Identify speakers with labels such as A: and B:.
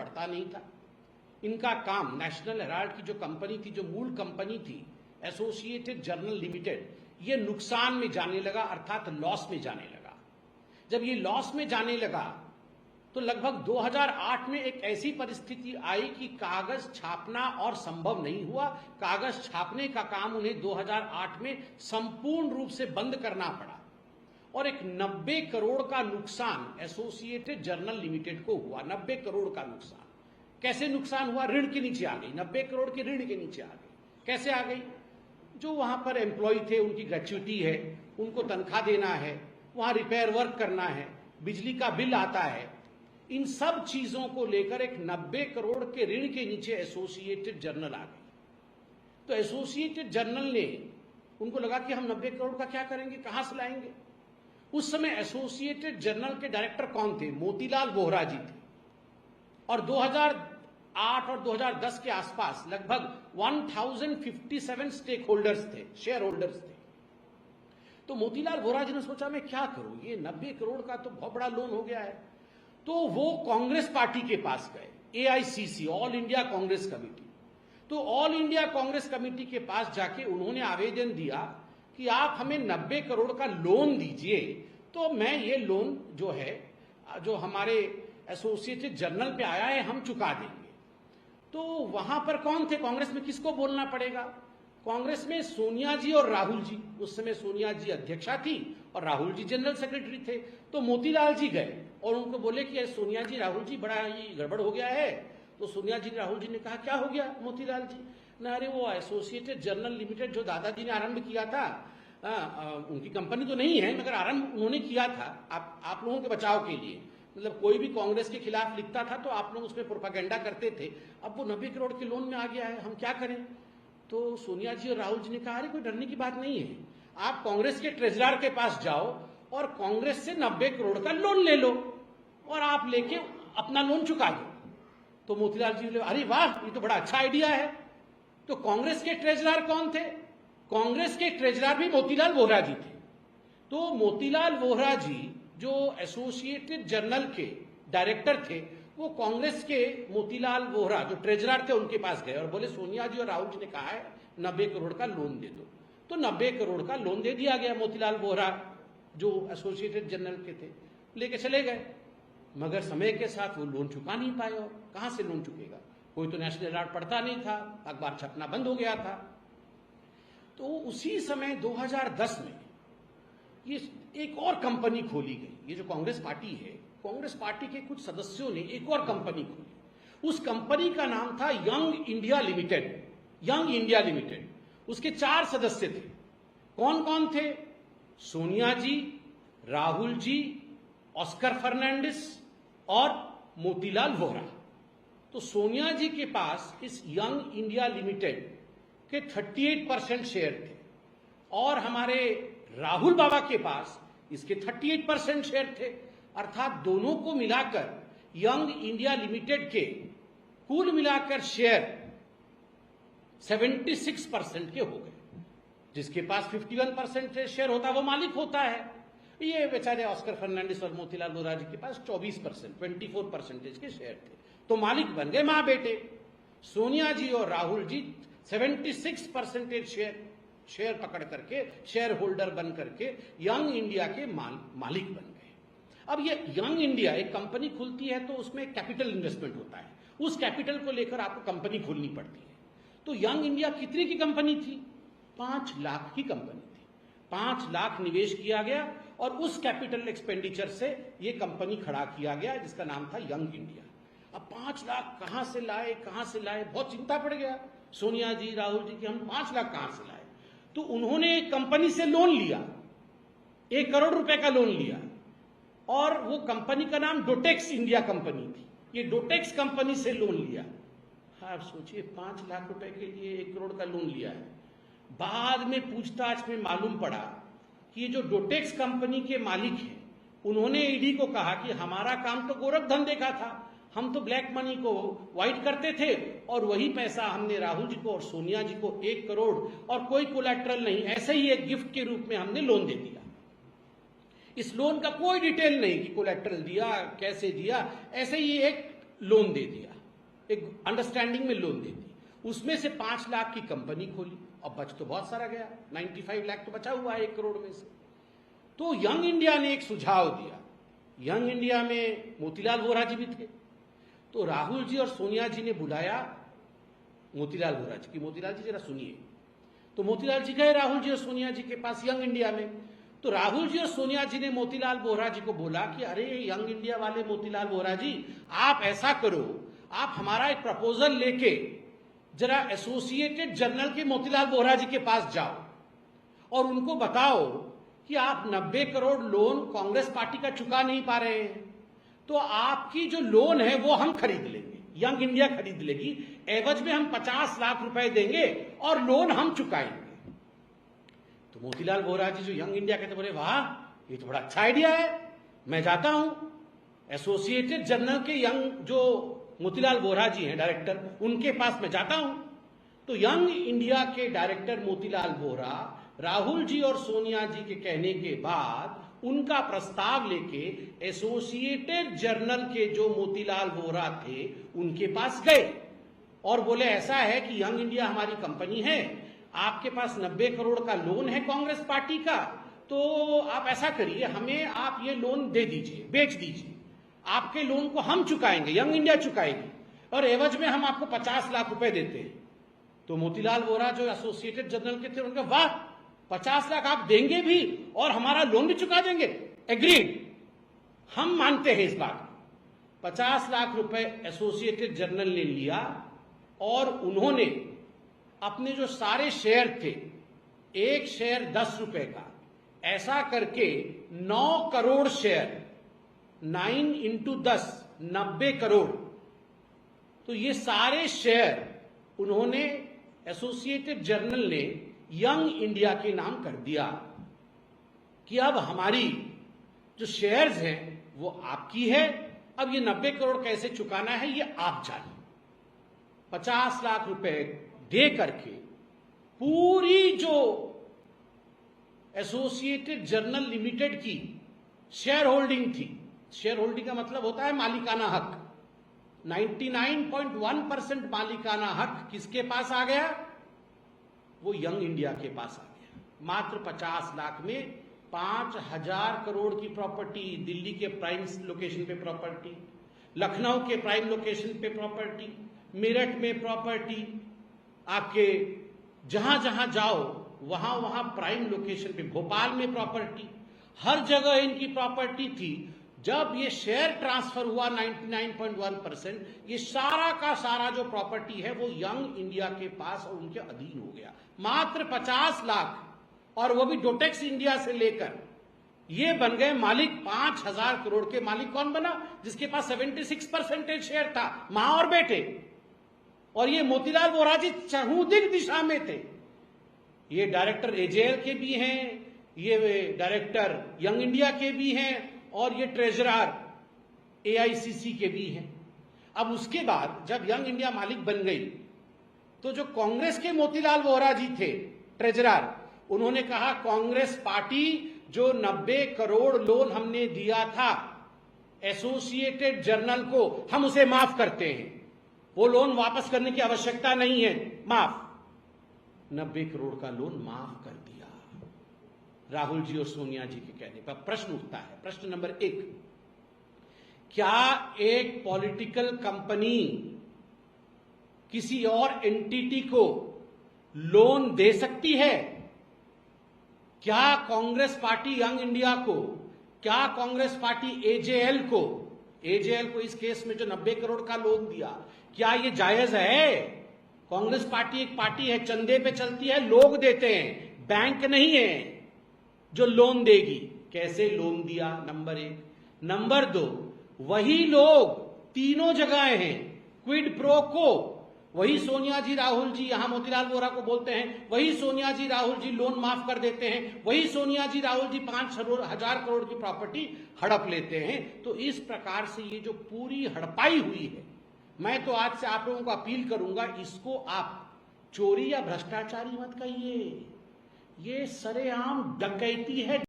A: पढ़ता नहीं था। इनका काम नेशनल हेराल्ड की जो कंपनी थी, जो मूल कंपनी थी एसोसिएटेड जर्नल लिमिटेड, ये नुकसान में जाने लगा, अर्थात लॉस में जाने लगा। जब ये लॉस में जाने लगा तो लगभग 2008 में एक ऐसी परिस्थिति आई कि कागज छापना और संभव नहीं हुआ। कागज छापने का काम उन्हें 2008 में संपूर्ण रूप से बंद करना पड़ा और एक 90 करोड़ का नुकसान एसोसिएटेड जर्नल लिमिटेड को हुआ। 90 करोड़ का नुकसान। कैसे नुकसान हुआ? ऋण के नीचे आ गई, 90 करोड़ के ऋण के नीचे आ गई। कैसे आ गई? जो वहां पर एम्प्लॉय थे, उनकी ग्रेच्युटी है, उनको तनख्वाह देना है, वहां रिपेयर वर्क करना है, बिजली का बिल आता है, इन सब चीजों को लेकर एक 90 करोड़ के ऋण के नीचे एसोसिएटेड जर्नल आ गई। तो एसोसिएटेड जर्नल ने, उनको लगा कि हम 90 करोड़ का क्या करेंगे, कहां से लाएंगे। उस समय एसोसिएटेड जर्नल के डायरेक्टर कौन थे? मोतीलाल वोहरा जी थे। और 2008 और 2010 के आसपास लगभग 1057 स्टेक होल्डर्स थे, शेयर होल्डर्स थे। तो मोतीलाल वोहरा जी ने सोचा मैं क्या करूं, ये 90 करोड़ का तो बहुत बड़ा लोन हो गया है। तो वो कांग्रेस पार्टी के पास गए, AICC, all India Congress committee. तो ऑल इंडिया कांग्रेस कमेटी के पास जाके उन्होंने आवेदन दिया कि आप हमें 90 करोड़ का लोन दीजिए, तो मैं ये लोन जो है, जो हमारे एसोसिएटेड जर्नल पे आया है, हम चुका देंगे। तो वहां पर कौन थे? कांग्रेस में किसको बोलना पड़ेगा? कांग्रेस में सोनिया जी और राहुल जी। उस समय सोनिया जी अध्यक्षा थी और राहुल जी जनरल सेक्रेटरी थे। तो मोतीलाल जी गए और उनको बोले कि सोनिया जी, राहुल जी, बड़ा ये गड़बड़ हो गया है। तो सोनिया जी, राहुल जी ने कहा क्या हो गया मोतीलाल जी? ना, अरे वो एसोसिएटेड जर्नल लिमिटेड जो दादाजी ने आरंभ किया था, उनकी कंपनी तो नहीं है, मगर आरंभ उन्होंने किया था आप लोगों के बचाव के लिए। मतलब कोई भी कांग्रेस के खिलाफ लिखता था तो आप लोग उसमें प्रोपागेंडा करते थे। अब वो 90 करोड़ के लोन में आ गया है, हम क्या करें? तो सोनिया जी और राहुल जी ने कहा अरे कोई डरने की बात नहीं है, आप कांग्रेस के ट्रेजरर के पास जाओ और कांग्रेस से 90 करोड़ का लोन ले लो और आप लेके अपना लोन चुका दो। तो मोतीलाल जी बोले अरे वाह, ये तो बड़ा अच्छा आइडिया है। तो कांग्रेस के ट्रेजरर कौन थे? कांग्रेस के ट्रेजरर भी मोतीलाल वोहरा जी थे। तो मोतीलाल वोहरा जी जो एसोसिएटेड जर्नल के डायरेक्टर थे, वो कांग्रेस के मोतीलाल वोहरा जो ट्रेजरर थे उनके पास गए और बोले सोनिया जी और राहुल जी ने कहा है 90 करोड़ का लोन दे दो। तो 90 करोड़ का लोन दे दिया गया। मोतीलाल वोहरा जो एसोसिएटेड जर्नल के थे लेके चले गए, मगर समय के साथ वो लोन चुका नहीं पाए। और कहां से लोन चुकेगा? कोई तो नेशनल हेराल्ड पढ़ता नहीं था, अखबार छपना बंद हो गया था। तो उसी समय 2010 में ये एक और कंपनी खोली गई। ये जो कांग्रेस पार्टी है, कांग्रेस पार्टी के कुछ सदस्यों ने एक और कंपनी खोली। उस कंपनी का नाम था young India limited. Young India limited. उसके 4 सदस्य थे। कौन कौन थे? सोनिया जी, राहुल जी, ऑस्कर फर्नांडिस और मोतीलाल वोहरा। तो सोनिया जी के पास इस यंग इंडिया लिमिटेड के 38% शेयर थे और हमारे राहुल बाबा के पास इसके 38% शेयर थे। अर्थात दोनों को मिलाकर यंग इंडिया लिमिटेड के कुल मिलाकर शेयर 76% के हो गए। जिसके पास 51% शेयर होता है वो मालिक होता है। ये बेचारे ऑस्कर फर्नांडिस और मोतीलाल वोहरा जी के पास 24%, 24% के शेयर थे। तो मालिक बन गए मां बेटे। सोनिया जी और राहुल जी 76% शेयर पकड़ करके, शेयर होल्डर बन करके यंग इंडिया के मालिक बन गए। अब ये यंग इंडिया एक कंपनी खुलती है तो उसमें कैपिटल इन्वेस्टमेंट होता है। उस कैपिटल को लेकर आपको कंपनी खोलनी पड़ती है। तो यंग इंडिया कितने की कंपनी थी? 5 लाख की कंपनी थी। 5 लाख निवेश किया गया और उस कैपिटल एक्सपेंडिचर से ये कंपनी खड़ा किया गया जिसका नाम था यंग इंडिया। अब 5 लाख कहां से लाए, कहां से लाए? बहुत चिंता पड़ गया सोनिया जी, राहुल जी की, हम 5 लाख कहां से लाए? तो उन्होंने एक कंपनी से लोन लिया, 1 करोड़ रुपए का लोन लिया और वो कंपनी का नाम डोटेक्स इंडिया कंपनी थी। ये डोटेक्स कंपनी से लोन लिया। आप सोचिए 5 लाख रुपए के लिए 1 करोड़ का लोन लिया है। बाद में पूछताछ में मालूम पड़ा कि ये जो डोटेक्स कंपनी के मालिक हैं, उन्होंने ईडी को कहा कि हमारा काम तो गोरख धंधे का था, हम तो ब्लैक मनी को व्हाइट करते थे और वही पैसा हमने राहुल जी को और सोनिया जी को 1 करोड़ और कोई कोलैटरल नहीं, ऐसे ही एक गिफ्ट के रूप में हमने लोन दे दिया। इस लोन का कोई डिटेल नहीं कि कोलैटरल दिया, कैसे दिया, ऐसे ही एक लोन दे दिया। एक अंडरस्टैंडिंग में लोन दे दी, उसमें से 5 लाख की कंपनी खोली और बच तो बहुत सारा गया, 95 लाख तो बचा हुआ है 1 करोड़ में से। तो यंग इंडिया ने एक सुझाव दिया। यंग इंडिया में मोतीलाल वोरा जी भी थे, तो राहुल जी और सोनिया जी ने बुलाया मोतीलाल वोरा जी की, मोतीलाल जी जरा सुनिए। तो मोतीलाल जी गए राहुल जी और सोनिया जी के पास यंग इंडिया में। तो राहुल जी और सोनिया जी ने मोतीलाल वोरा जी को बोला कि अरे यंग इंडिया वाले मोतीलाल वोरा जी, आप ऐसा करो, आप हमारा एक प्रपोजल लेके जरा एसोसिएटेड जर्नल के मोतीलाल वोरा जी के पास जाओ और उनको बताओ कि आप 90 करोड़ लोन कांग्रेस पार्टी का चुका नहीं पा रहे हैं, तो आपकी जो लोन है वो हम खरीद लेंगे, यंग इंडिया खरीद लेगी, एवज में हम 50 लाख रुपए देंगे और लोन हम चुकाएंगे। तो मोतीलाल वोरा जी जो यंग इंडिया कहते, बोले वाह ये तो बड़ा अच्छा आइडिया है, मैं जाता हूं एसोसिएटेड जर्नल के यंग जो मोतीलाल वोरा जी हैं डायरेक्टर, उनके पास मैं जाता हूं। तो यंग इंडिया के डायरेक्टर मोतीलाल वोरा राहुल जी और सोनिया जी के कहने के बाद उनका प्रस्ताव लेके एसोसिएटेड जर्नल के जो मोतीलाल वोरा थे उनके पास गए और बोले ऐसा है कि यंग इंडिया हमारी कंपनी है, आपके पास 90 करोड़ का लोन है कांग्रेस पार्टी का, तो आप ऐसा करिए, हमें आप ये लोन दे दीजिए, बेच दीजिए, आपके लोन को हम चुकाएंगे, यंग इंडिया चुकाएगी और एवज में हम आपको 50 लाख रुपए देते हैं। तो मोतीलाल वोरा जो एसोसिएटेड जर्नल के थे उनका वाह 50 लाख आप देंगे भी और हमारा लोन भी चुका देंगे, एग्रीड, हम मानते हैं इस बात। 50 लाख रुपए एसोसिएटेड जर्नल ने लिया और उन्होंने अपने जो सारे शेयर थे, एक शेयर 10 रुपए का, ऐसा करके 9 करोड़ शेयर, 9 इंटू 10 90 करोड़, तो ये सारे शेयर उन्होंने एसोसिएटेड जर्नल ने यंग इंडिया के नाम कर दिया कि अब हमारी जो शेयर्स हैं वो आपकी है, अब ये 90 करोड़ कैसे चुकाना है ये आप जानिए। 50 लाख रुपए दे करके पूरी जो एसोसिएटेड जर्नल लिमिटेड की शेयर होल्डिंग थी, शेयर होल्डिंग का मतलब होता है मालिकाना हक, 99.1% मालिकाना हक किसके पास आ गया, वो यंग इंडिया के पास आ गया। मात्र 50 लाख में 5000 करोड़ की प्रॉपर्टी, दिल्ली के प्राइम लोकेशन पे प्रॉपर्टी, लखनऊ के प्राइम लोकेशन पे प्रॉपर्टी, मेरठ में प्रॉपर्टी, आपके जहां जहां जाओ वहां वहां प्राइम लोकेशन पे, भोपाल में प्रॉपर्टी, हर जगह इनकी प्रॉपर्टी थी। जब ये शेयर ट्रांसफर हुआ 99.1%, ये सारा का सारा जो प्रॉपर्टी है वो यंग इंडिया के पास और उनके अधीन हो गया। मात्र 50 लाख, और वो भी डोटेक्स इंडिया से लेकर ये बन गए मालिक। 5000 करोड़ के मालिक कौन बना, जिसके पास 76% शेयर था, मां और बेटे। और ये मोतीलाल वोरा जी चहुदिक दिशा में थे, ये डायरेक्टर एजेएल के भी हैं, ये डायरेक्टर यंग इंडिया के भी हैं और ये ट्रेजरर एआईसीसी के भी हैं। अब उसके बाद जब यंग इंडिया मालिक बन गई तो जो कांग्रेस के मोतीलाल वोरा जी थे ट्रेजरर, उन्होंने कहा कांग्रेस पार्टी जो 90 करोड़ लोन हमने दिया था एसोसिएटेड जर्नल को, हम उसे माफ करते हैं, वो लोन वापस करने की आवश्यकता नहीं है, माफ। 90 करोड़ का लोन माफ कर दिया राहुल जी और सोनिया जी के कहने पर। प्रश्न उठता है, प्रश्न नंबर 1, क्या एक पॉलिटिकल कंपनी किसी और एंटिटी को लोन दे सकती है? क्या कांग्रेस पार्टी यंग इंडिया को, क्या कांग्रेस पार्टी एजेएल को इस केस में जो 90 करोड़ का लोन दिया, क्या ये जायज है? कांग्रेस पार्टी एक पार्टी है, चंदे पे चलती है, लोग देते हैं, बैंक नहीं है जो लोन देगी। कैसे लोन दिया, नंबर 1। नंबर 2, वही लोग तीनों जगह हैं, क्विड प्रो को, वही सोनिया जी राहुल जी, यहां मोतीलाल वोरा को बोलते हैं, वही सोनिया जी राहुल जी लोन माफ कर देते हैं, वही सोनिया जी राहुल जी 5000 करोड़ की प्रॉपर्टी हड़प लेते हैं। तो इस प्रकार से ये जो पूरी हड़पाई हुई है, मैं तो आज से आप लोगों को अपील करूंगा, इसको आप चोरी या भ्रष्टाचारी मत कहिए, ये सरेआम डकैती है।